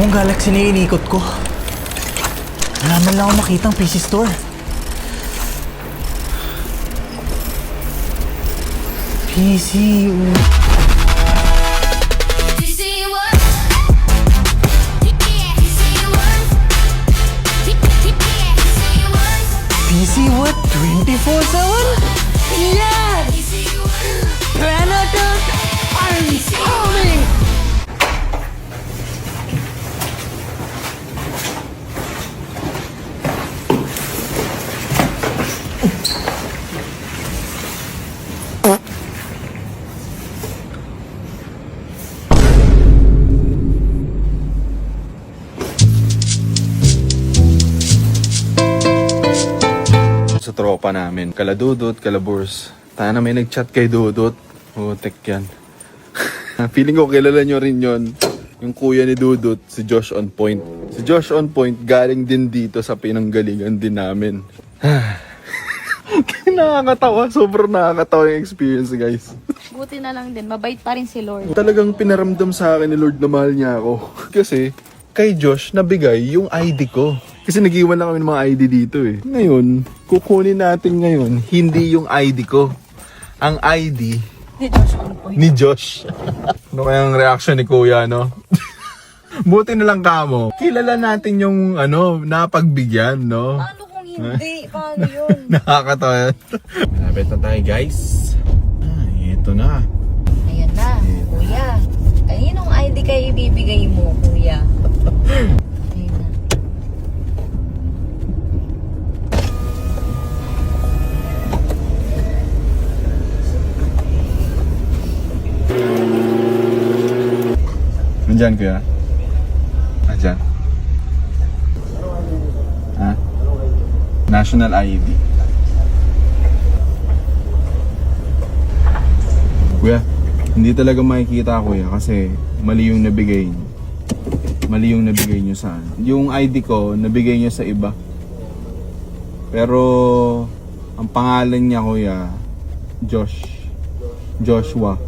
buong galaxy na inikot ko. Wala man lang ako makitang PC store. PC... PC what? 24/7? Yes! Planet Earth, I'm coming! Sa tropa namin, kala Dudut, kala Burs. Tayo na may nag-chat kay Dudut. Tek yan. Feeling ko kilala nyo rin yon. Yung kuya ni Dudut, si Josh On Point. Si Josh On Point, galing din dito sa pinanggalingan din namin. Nakakatawa. Sobrang nakakatawa yung experience, guys. Buti na lang din, mabait pa rin si Lord. Talagang pinaramdam sa akin ni Lord na mahal niya ako. Kasi, kay Josh, nabigay yung ID ko. Kasi nag-iwan lang kami ng mga ID dito eh. Ngayon, kukunin natin ngayon, hindi yung ID ko. Ang ID Ni Josh on point. ni Josh. Ano kayang reaction ni Kuya, no? Buti na lang kamo. Kilala natin yung, napagbigyan, no? Paano kung hindi? Paano yun? Nakakatawa yan. Malapit na tayo, guys. Ito na. Ayan na, kuya. Kaninong ID kayo ibibigay mo, kuya? Ayan na. Nandyan, Kuya? Nandyan. Ha? National ID. Kuya, hindi talaga makikita, Kuya, kasi mali yung nabigay niyo. Mali yung nabigay niyo sa yung ID ko, nabigay niyo sa iba. Pero ang pangalan niya, Kuya, Joshua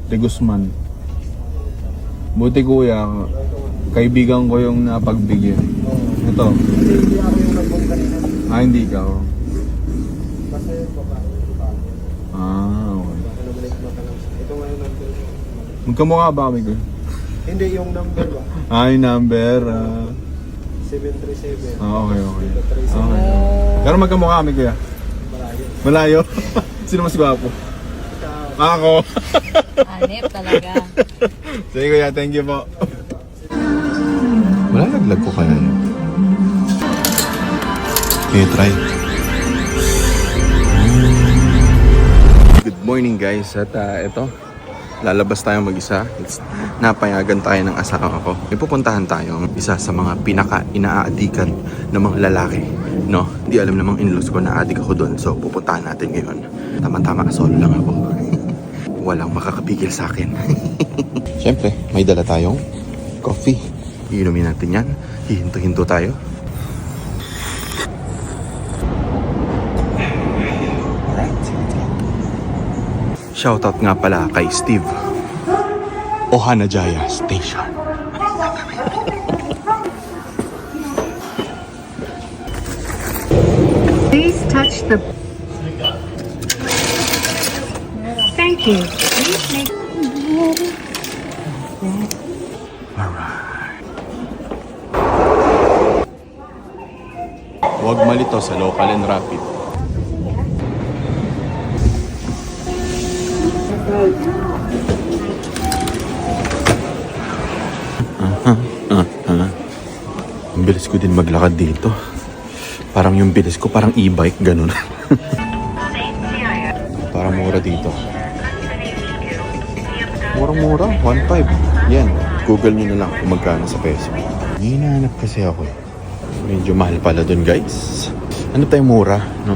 De Guzman. Buti, Kuya, kaibigan ko yung napagbigyan. Ito. Hindi ako yung nag-boom kanina. Hindi ka. Kasi babae. Okay. Nabalik mo ka lang. Ito nga yung number. Magkamukha ba kami, Kuya? Hindi, yung number ba? Yung number. 737. Okay. 737. Okay. Pero magkamukha kami, Kuya. Malayo. Malayo? Sino mas gwapo? Ikaw. Ako. Hanep talaga. Sige, Kuya. Thank you po. Wala naglag ko kaya yun. Okay, try. Good morning, guys. At ito, lalabas tayo mag-isa. Napayagan tayo ng asawa ko. May pupuntahan tayo isa sa mga pinaka-inaadikan ng mga lalaki. No? Di alam namang in-laws ko na adik ako doon. So, pupuntahan natin ngayon. Tama-tama, solo lang ako. Walang makakapigil sa akin. Siyempre, may dala tayong coffee. Iinumin natin yan. Hihinto-hinto tayo. Shoutout nga pala kay Steve Ohanajaya Station. Please touch the... Thank you. Please make... Alright. Huwag malito sa local and rapid. Ang bilis ko din maglakad dito. Parang yung bilis ko, parang e-bike, ganun. Parang mura dito. Murang-mura, 1.5. Yan, Google nyo na lang kung magkano sa peso. Hinahanap kasi ako eh. Medyo mahal pala dun, guys. Ano tayo mura, no?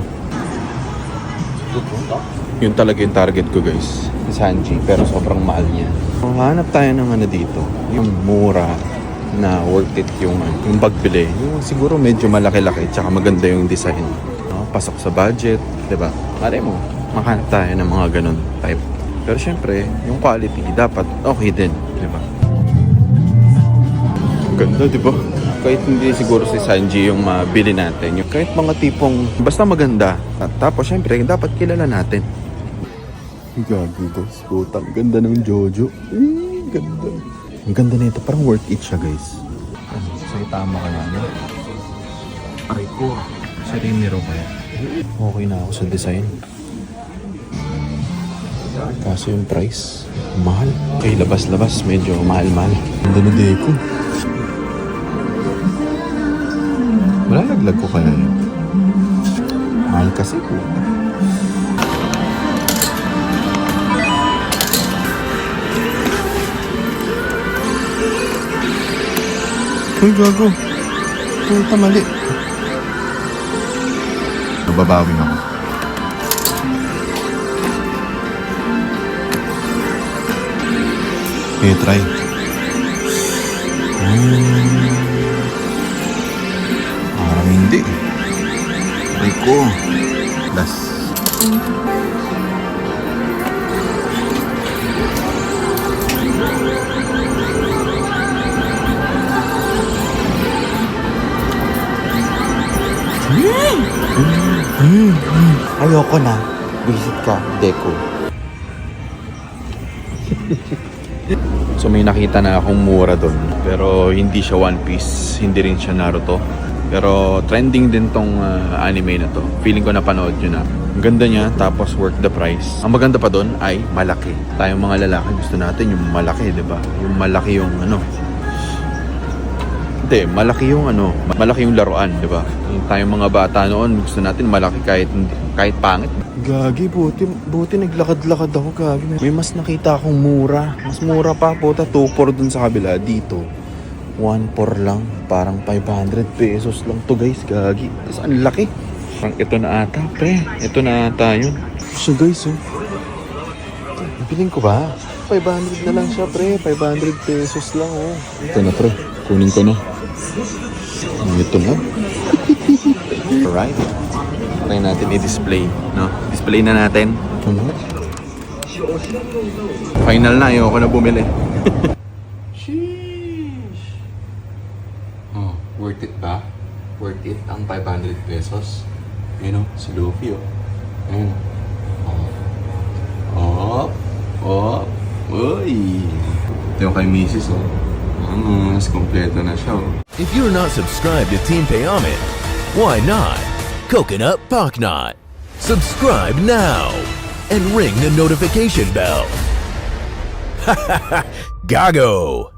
Yun talaga yung target ko, guys. Sanji, pero sobrang mahal niya. Hanap tayo ng ano dito. Yung mura na worth it yung pagbili. Yung siguro medyo malaki-laki tsaka maganda yung design. No? Pasok sa budget, diba? Mali mo, makahanap tayo ng mga ganun type. Pero syempre, yung quality dapat okay din, diba? Ganda, di ba? Kahit hindi siguro si Sanji yung mabili natin. Yung kahit mga tipong basta maganda. At tapos syempre, dapat kilala natin. Gago guys. Putang ganda ng Jojo. Ganda. Ang ganda nito. Parang worth it siya guys. So tama ka na. Aray ko. Sa Rimiro kaya. Okay na ako sa design. Kaso yung price, mahal. Okay, labas-labas. Medyo mahal-mahal. Ganda na deko. Malalaglag ko kaya yun. Mahal kasi po. Uy, gago. Puta, mali. Nababawing ako. Okay, try. Parang hindi. Ay ko. Last. Ayoko na. Visit ka, Deco. So may nakita na akong mura doon. Pero hindi siya One Piece. Hindi rin siya Naruto. Pero trending din tong anime na to. Feeling ko napanood nyo na. Ang ganda niya, tapos worth the price. Ang maganda pa doon ay malaki. Tayong mga lalaki gusto natin yung malaki, di ba? Yung malaki yung ano. Hindi, malaki yung ano. Malaki yung laruan, di ba? Yung tayong mga bata noon, gusto natin malaki kahit pangit. Gagi, buti naglakad-lakad ako, gagi. May mas nakita akong mura. Mas mura pa, puta. 2-4 dun sa kabila. Dito, 1-4 lang. Parang 500 pesos lang to, guys. Gagi. Tapos ang laki. Parang ito na ata, pre. Ito na ata yun. So, guys, oh. Piling ko ba? 500 na lang siya, pre. 500 pesos lang, oh. Ito na, pre. Kunin ko na. Ito na. Alright. Try natin i-display, no? Display na natin. Final na, ayoko na bumili. Sheesh. Oh, worth it ba? Worth it ang 500 pesos. Ayun o, si Luffy o. Ayun. Uy. Ito yung kay Mrs. o. Mas kompleto na siya o. If you're not subscribed to Team Payomet, why not? Coconut Pocknot. Subscribe now and ring the notification bell. Gago!